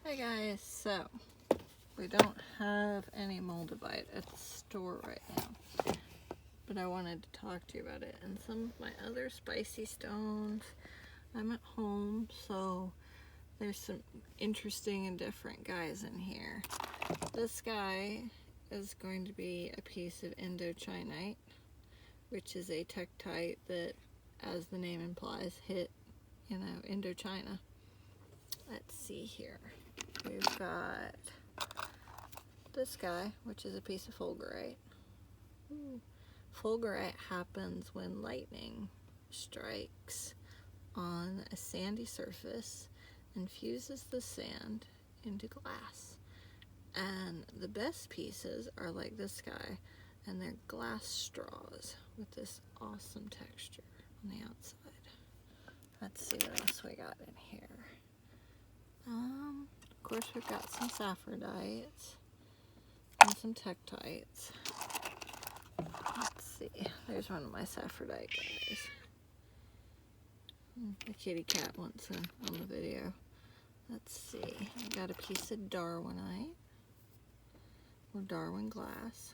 Hi guys, so we don't have any Moldavite at the store right now, but I wanted to talk to you about it and some of my other spicy stones. I'm at home, so there's some interesting and different guys in here. This guy is going to be a piece of Indochinite, which is a tektite that, as the name implies, hit, Indochina. Let's see here. We've got this guy, which is a piece of fulgurite. Fulgurite happens when lightning strikes on a sandy surface and fuses the sand into glass. And the best pieces are like this guy, and they're glass straws with this awesome texture on the outside. Let's see what else we got in here. Of course, we've got some sapphirdites and some tektites. Let's see. There's one of my sapphirite guys. The kitty cat wants him on the video. Let's see. I got a piece of Darwinite or Darwin glass.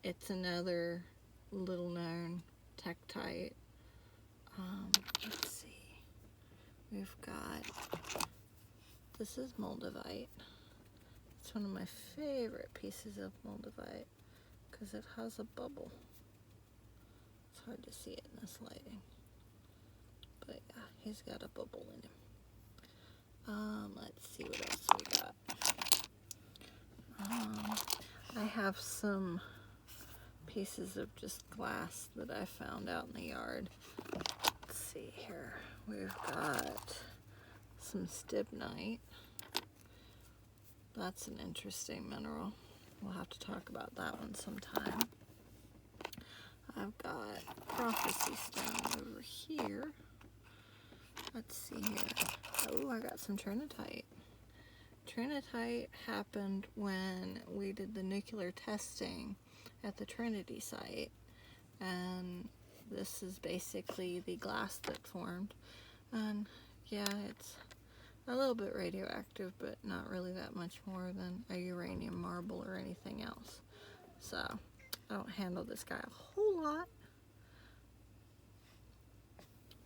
It's another little known tektite. Let's see. We've got, this is Moldavite. It's one of my favorite pieces of Moldavite because it has a bubble. It's hard to see it in this lighting. But yeah, he's got a bubble in him. Let's see what else we got. I have some pieces of just glass that I found out in the yard. Let's see here. We've got some stibnite. That's an interesting mineral. We'll have to talk about that one sometime. I've got prophecy stone over here. Let's see here. Oh, I got some trinitite. Trinitite happened when we did the nuclear testing at the Trinity site, and this is basically the glass that formed. And yeah, it's a little bit radioactive, but not really that much more than a uranium marble or anything else. So I don't handle this guy a whole lot.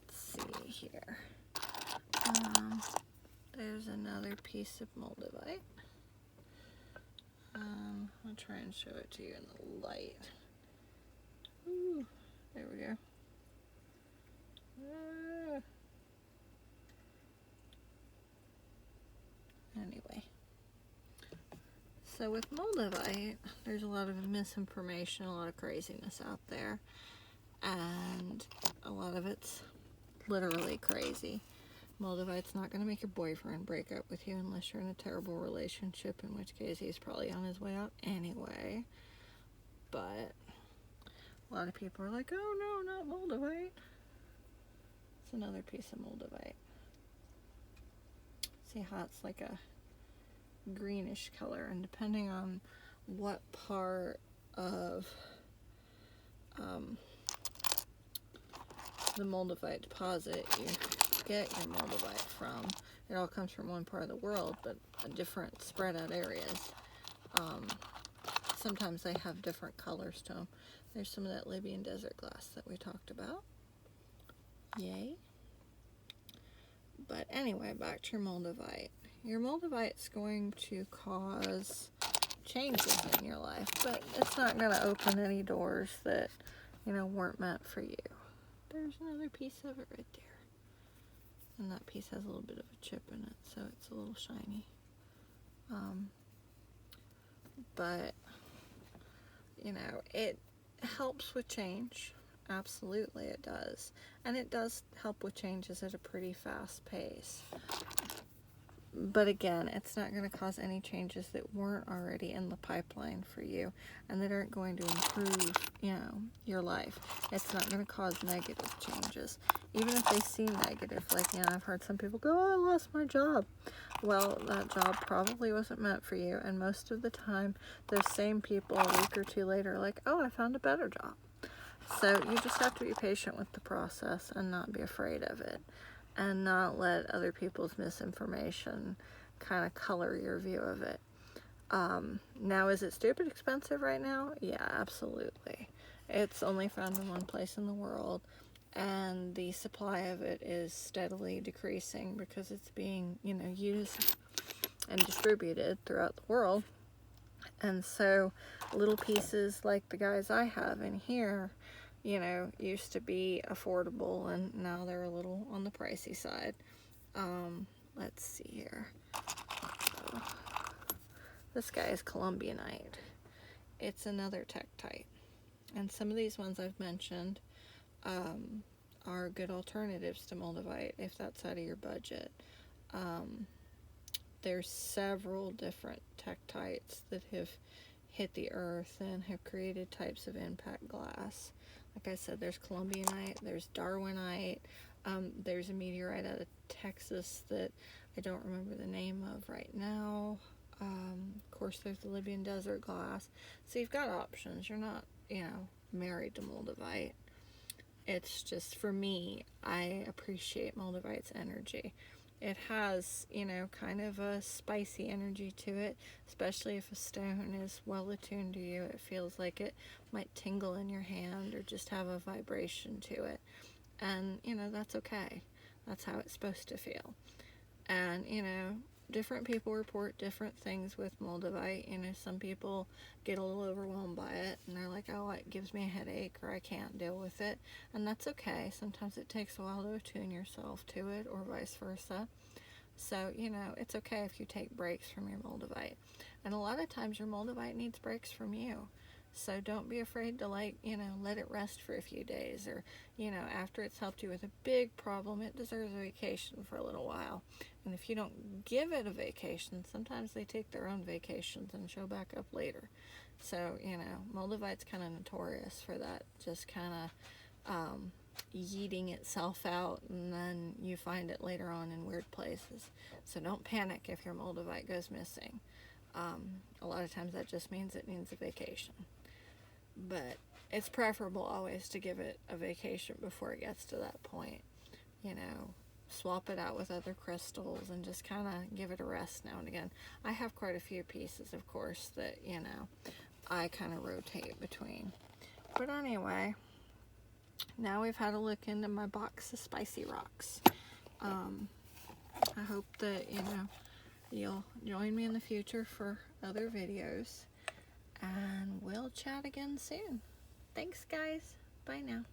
Let's see here. There's another piece of Moldavite. I'll try and show it to you in the light. Ooh, there we go. Anyway, so with Moldavite, there's a lot of misinformation, a lot of craziness out there, and a lot of it's literally crazy. Moldavite's not going to make your boyfriend break up with you unless you're in a terrible relationship, in which case he's probably on his way out anyway. But a lot of people are like, oh no, not Moldavite. It's another piece of Moldavite. See how it's like a greenish color, and depending on what part of the Moldavite deposit you get your Moldavite from, it all comes from one part of the world, but different spread out areas. Sometimes they have different colors to them. There's some of that Libyan desert glass that we talked about. Yay. But anyway, back to your Moldavite. Your Moldavite's going to cause changes in your life, but it's not going to open any doors that, weren't meant for you. There's another piece of it right there. And that piece has a little bit of a chip in it, so it's a little shiny. But, it helps with change. Absolutely it does. And it does help with changes at a pretty fast pace. But again, it's not going to cause any changes that weren't already in the pipeline for you and that aren't going to improve, your life. It's not going to cause negative changes. Even if they seem negative, like, I've heard some people go, oh, I lost my job. Well, that job probably wasn't meant for you. And most of the time, those same people a week or two later are like, oh, I found a better job. So you just have to be patient with the process and not be afraid of it. and not let other people's misinformation kind of color your view of it. Now, is it stupid expensive right now? Yeah, absolutely. It's only found in one place in the world, and the supply of it is steadily decreasing because it's being, used and distributed throughout the world. And so little pieces like the guys I have in here, used to be affordable, and now they're a little on the pricey side. Let's see here. So, this guy is Colombianite. It's another Tektite. And some of these ones I've mentioned are good alternatives to Moldavite if that's out of your budget. There's several different Tektites that have hit the earth and have created types of impact glass. Like I said, there's Colombianite, there's Darwinite, there's a meteorite out of Texas that I don't remember the name of right now. Of course, there's the Libyan desert glass. So you've got options. You're not, married to Moldavite. It's just, for me, I appreciate Moldavite's energy. It has, kind of a spicy energy to it, especially if a stone is well attuned to you. It feels like it might tingle in your hand or just have a vibration to it. And, that's okay. That's how it's supposed to feel. And, different people report different things with Moldavite. Some people get a little overwhelmed by it, and they're like, oh, it gives me a headache, or I can't deal with it. And that's okay. Sometimes it takes a while to attune yourself to it, or vice versa. So, it's okay if you take breaks from your Moldavite. And a lot of times your Moldavite needs breaks from you. So don't be afraid to, let it rest for a few days, or, after it's helped you with a big problem, it deserves a vacation for a little while. And if you don't give it a vacation, sometimes they take their own vacations and show back up later. So, Moldavite's kind of notorious for that, just kind of yeeting itself out, and then you find it later on in weird places. So don't panic if your Moldavite goes missing. A lot of times that just means it needs a vacation. But it's preferable always to give it a vacation before it gets to that point. Swap it out with other crystals and just kind of give it a rest now and again. I have quite a few pieces, of course, that, I kind of rotate between. But anyway, now we've had a look into my box of spicy rocks. I hope that, you'll join me in the future for other videos. And we'll chat again soon. Thanks, guys. Bye now.